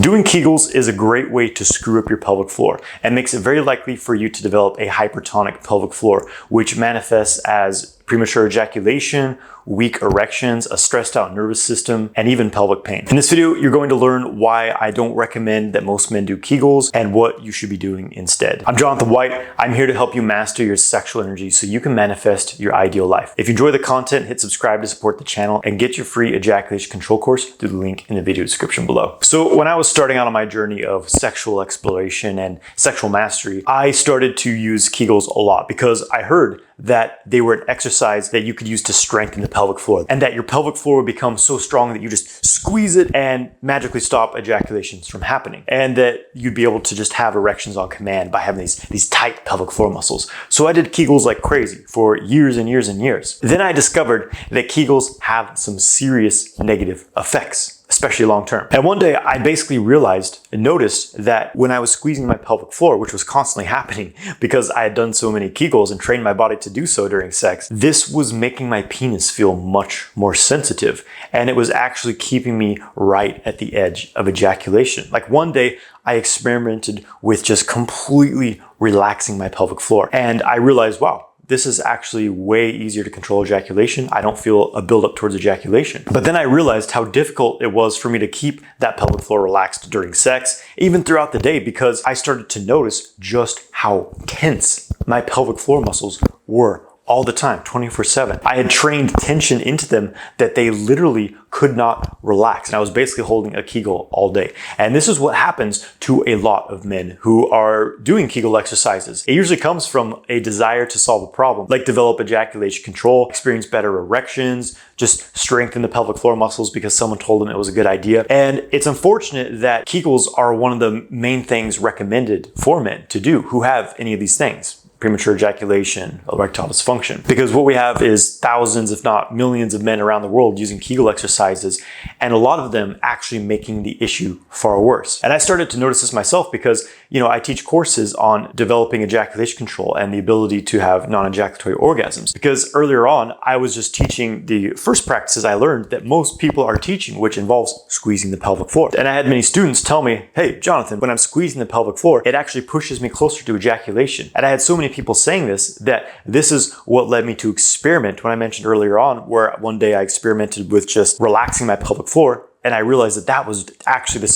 Doing Kegels is a great way to screw up your pelvic floor and makes it very likely for you to develop a hypertonic pelvic floor, which manifests as premature ejaculation, weak erections, a stressed out nervous system, and even pelvic pain. In this video, you're going to learn why I don't recommend that most men do Kegels and what you should be doing instead. I'm Jonathan White. I'm here to help you master your sexual energy so you can manifest your ideal life. If you enjoy the content, hit subscribe to support the channel and get your free ejaculation control course through the link in the video description below. So when I was starting out on my journey of sexual exploration and sexual mastery, I started to use Kegels a lot because I heard that they were an exercise that you could use to strengthen the pelvic floor, and that your pelvic floor would become so strong that you just squeeze it and magically stop ejaculations from happening, and that you'd be able to just have erections on command by having these tight pelvic floor muscles. So I did Kegels like crazy for years and years and years. Then I discovered that Kegels have some serious negative effects, especially long term. And one day I basically realized and noticed that when I was squeezing my pelvic floor, which was constantly happening because I had done so many Kegels and trained my body to do so during sex, this was making my penis feel much more sensitive. And it was actually keeping me right at the edge of ejaculation. Like one day I experimented with just completely relaxing my pelvic floor. And I realized, wow, this is actually way easier to control ejaculation. I don't feel a buildup towards ejaculation. But then I realized how difficult it was for me to keep that pelvic floor relaxed during sex, even throughout the day, because I started to notice just how tense my pelvic floor muscles were all the time, 24/7. I had trained tension into them that they literally could not relax. And I was basically holding a Kegel all day. And this is what happens to a lot of men who are doing Kegel exercises. It usually comes from a desire to solve a problem, like develop ejaculation control, experience better erections, just strengthen the pelvic floor muscles because someone told them it was a good idea. And it's unfortunate that Kegels are one of the main things recommended for men to do who have any of these things. Premature ejaculation, erectile dysfunction. Because what we have is thousands, if not millions of men around the world using Kegel exercises, and a lot of them actually making the issue far worse. And I started to notice this myself because, I teach courses on developing ejaculation control and the ability to have non-ejaculatory orgasms. Because earlier on, I was just teaching the first practices I learned that most people are teaching, which involves squeezing the pelvic floor. And I had many students tell me, hey, Jonathan, when I'm squeezing the pelvic floor, it actually pushes me closer to ejaculation. And I had so many people saying this, that this is what led me to experiment when I mentioned earlier on, where one day I experimented with just relaxing my pelvic floor. And I realized that that was actually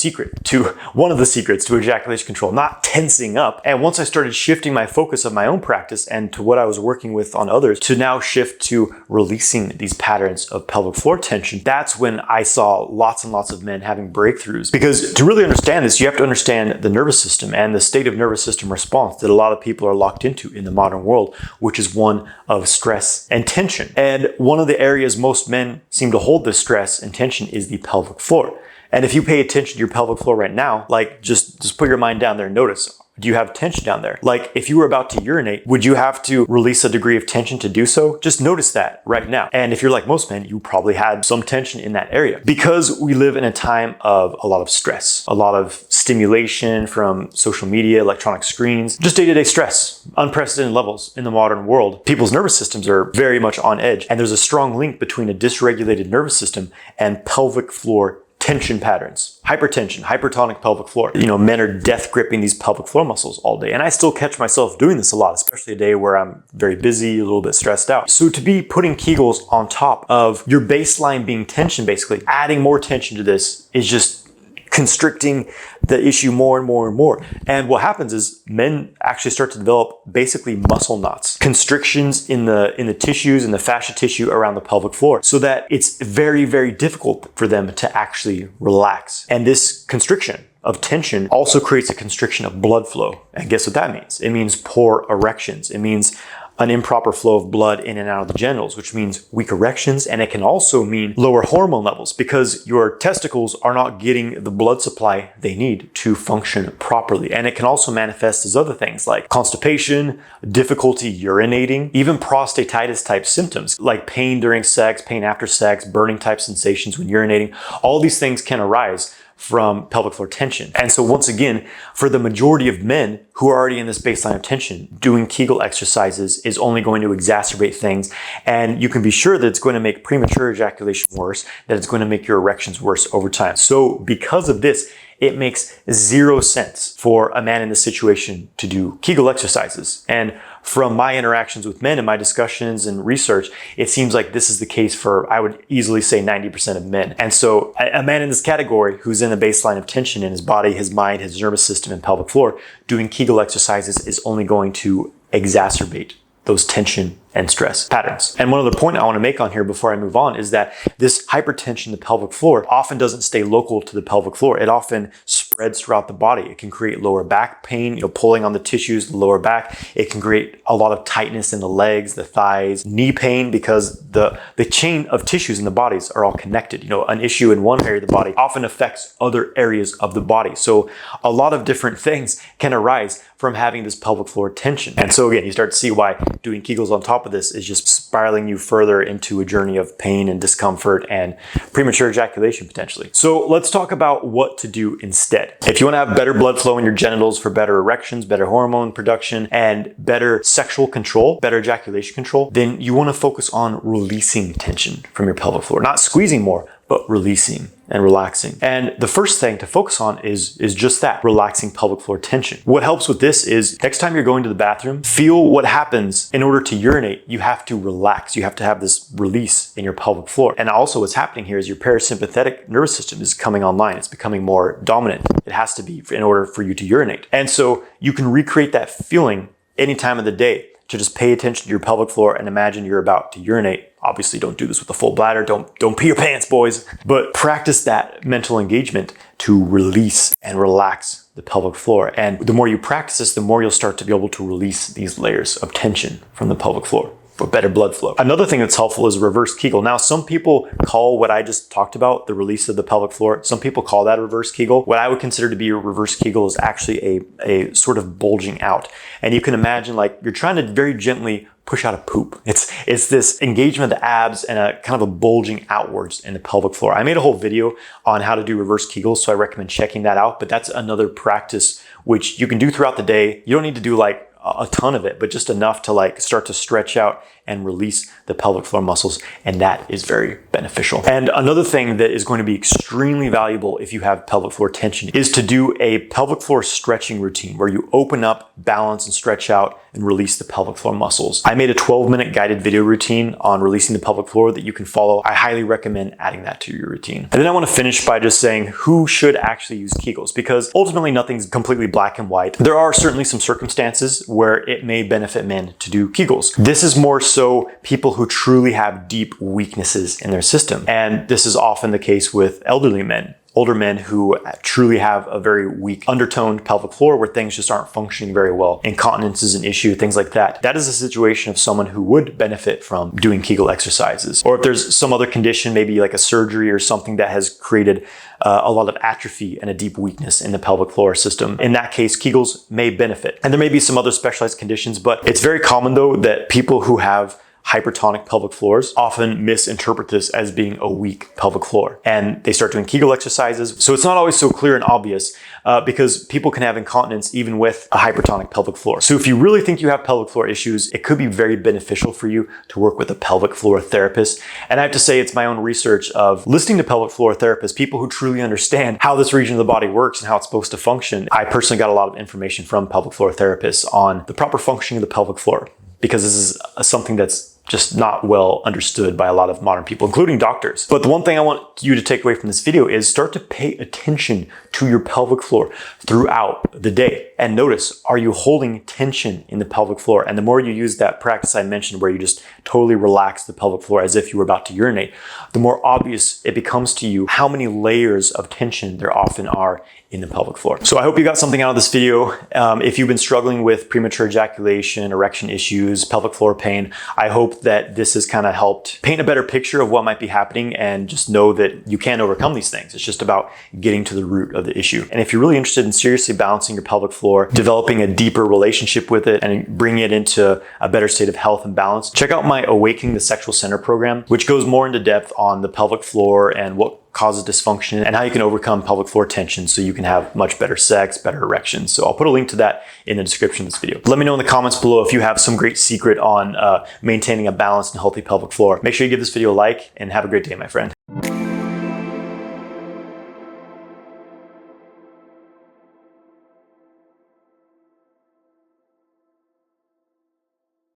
one of the secrets to ejaculation control, not tensing up. And once I started shifting my focus of my own practice and to what I was working with on others to now shift to releasing these patterns of pelvic floor tension, that's when I saw lots and lots of men having breakthroughs. Because to really understand this, you have to understand the nervous system and the state of nervous system response that a lot of people are locked into in the modern world, which is one of stress and tension. And one of the areas most men seem to hold this stress and tension is the pelvic floor. And if you pay attention to your pelvic floor right now, like just put your mind down there and notice, do you have tension down there? Like if you were about to urinate, would you have to release a degree of tension to do so? Just notice that right now. And if you're like most men, you probably had some tension in that area because we live in a time of a lot of stress, a lot of stimulation from social media, electronic screens, just day-to-day stress, unprecedented levels in the modern world. People's nervous systems are very much on edge. And there's a strong link between a dysregulated nervous system and pelvic floor tension patterns, hypertension, hypertonic pelvic floor. Men are death gripping these pelvic floor muscles all day. And I still catch myself doing this a lot, especially a day where I'm very busy, a little bit stressed out. So to be putting Kegels on top of your baseline being tension, basically adding more tension to this is just constricting the issue more and more and more. And what happens is men actually start to develop basically muscle knots, constrictions in the tissues and the fascia tissue around the pelvic floor, so that it's very, very difficult for them to actually relax. And this constriction of tension also creates a constriction of blood flow. And guess what that means? It means poor erections. It means an improper flow of blood in and out of the genitals, which means weak erections. And it can also mean lower hormone levels because your testicles are not getting the blood supply they need to function properly. And it can also manifest as other things like constipation, difficulty urinating, even prostatitis type symptoms like pain during sex, pain after sex, burning type sensations when urinating. All these things can arise from pelvic floor tension. And so once again, for the majority of men who are already in this baseline of tension, doing Kegel exercises is only going to exacerbate things. And you can be sure that it's going to make premature ejaculation worse, that it's going to make your erections worse over time. So because of this, it makes zero sense for a man in this situation to do Kegel exercises. And from my interactions with men and my discussions and research, it seems like this is the case for, I would easily say, 90% of men. And so a man in this category who's in a baseline of tension in his body, his mind, his nervous system, and pelvic floor, doing Kegel exercises is only going to exacerbate those tension and stress patterns. And one other point I want to make on here before I move on is that this hypertension in the pelvic floor often doesn't stay local to the pelvic floor. It often spreads throughout the body. It can create lower back pain, pulling on the tissues, the lower back. It can create a lot of tightness in the legs, the thighs, knee pain, because the chain of tissues in the bodies are all connected. An issue in one area of the body often affects other areas of the body. So a lot of different things can arise from having this pelvic floor tension. And so again, you start to see why doing Kegels on top of this is just spiraling you further into a journey of pain and discomfort and premature ejaculation potentially. So let's talk about what to do instead. If you want to have better blood flow in your genitals for better erections, better hormone production, and better sexual control, better ejaculation control, then you want to focus on releasing tension from your pelvic floor. Not squeezing more, but releasing and relaxing. And the first thing to focus on is just that, relaxing pelvic floor tension. What helps with this is next time you're going to the bathroom, feel what happens. In order to urinate, you have to relax. You have to have this release in your pelvic floor. And also what's happening here is your parasympathetic nervous system is coming online. It's becoming more dominant. It has to be in order for you to urinate. And so you can recreate that feeling any time of the day to just pay attention to your pelvic floor and imagine you're about to urinate. Obviously, don't do this with a full bladder. Don't pee your pants, boys. But practice that mental engagement to release and relax the pelvic floor. And the more you practice this, the more you'll start to be able to release these layers of tension from the pelvic floor for better blood flow. Another thing that's helpful is reverse Kegel. Now, some people call what I just talked about, the release of the pelvic floor, some people call that a reverse Kegel. What I would consider to be a reverse Kegel is actually a sort of bulging out. And you can imagine like you're trying to very gently push out a poop. It's this engagement of the abs and a kind of a bulging outwards in the pelvic floor. I made a whole video on how to do reverse Kegels, so I recommend checking that out. But that's another practice which you can do throughout the day. You don't need to do like a ton of it, but just enough to like start to stretch out and release the pelvic floor muscles. And that is very beneficial. And another thing that is going to be extremely valuable if you have pelvic floor tension is to do a pelvic floor stretching routine where you open up, balance, and stretch out and release the pelvic floor muscles. I made a 12-minute guided video routine on releasing the pelvic floor that you can follow. I highly recommend adding that to your routine. And then I want to finish by just saying who should actually use Kegels, because ultimately nothing's completely black and white. There are certainly some circumstances where it may benefit men to do Kegels. This is more so people who truly have deep weaknesses in their system. And this is often the case with elderly men. Older men who truly have a very weak undertoned pelvic floor where things just aren't functioning very well. Incontinence is an issue, things like that. That is a situation of someone who would benefit from doing Kegel exercises. Or if there's some other condition, maybe like a surgery or something that has created a lot of atrophy and a deep weakness in the pelvic floor system. In that case, Kegels may benefit. And there may be some other specialized conditions, but it's very common though that people who have hypertonic pelvic floors often misinterpret this as being a weak pelvic floor. And they start doing Kegel exercises. So it's not always so clear and obvious because people can have incontinence even with a hypertonic pelvic floor. So if you really think you have pelvic floor issues, it could be very beneficial for you to work with a pelvic floor therapist. And I have to say, it's my own research of listening to pelvic floor therapists, people who truly understand how this region of the body works and how it's supposed to function. I personally got a lot of information from pelvic floor therapists on the proper functioning of the pelvic floor, because this is something that's just not well understood by a lot of modern people, including doctors. But the one thing I want you to take away from this video is start to pay attention to your pelvic floor throughout the day. And notice, are you holding tension in the pelvic floor? And the more you use that practice I mentioned where you just totally relax the pelvic floor as if you were about to urinate, the more obvious it becomes to you how many layers of tension there often are in the pelvic floor. So I hope you got something out of this video. If you've been struggling with premature ejaculation, erection issues, pelvic floor pain, I hope that this has kind of helped paint a better picture of what might be happening, and just know that you can overcome these things. It's just about getting to the root of the issue. And if you're really interested in seriously balancing your pelvic floor, developing a deeper relationship with it, and bringing it into a better state of health and balance, check out my Awakening the Sexual Center program, which goes more into depth on the pelvic floor and what causes dysfunction, and how you can overcome pelvic floor tension so you can have much better sex, better erections. So I'll put a link to that in the description of this video. Let me know in the comments below if you have some great secret on maintaining a balanced and healthy pelvic floor. Make sure you give this video a like, and have a great day, my friend.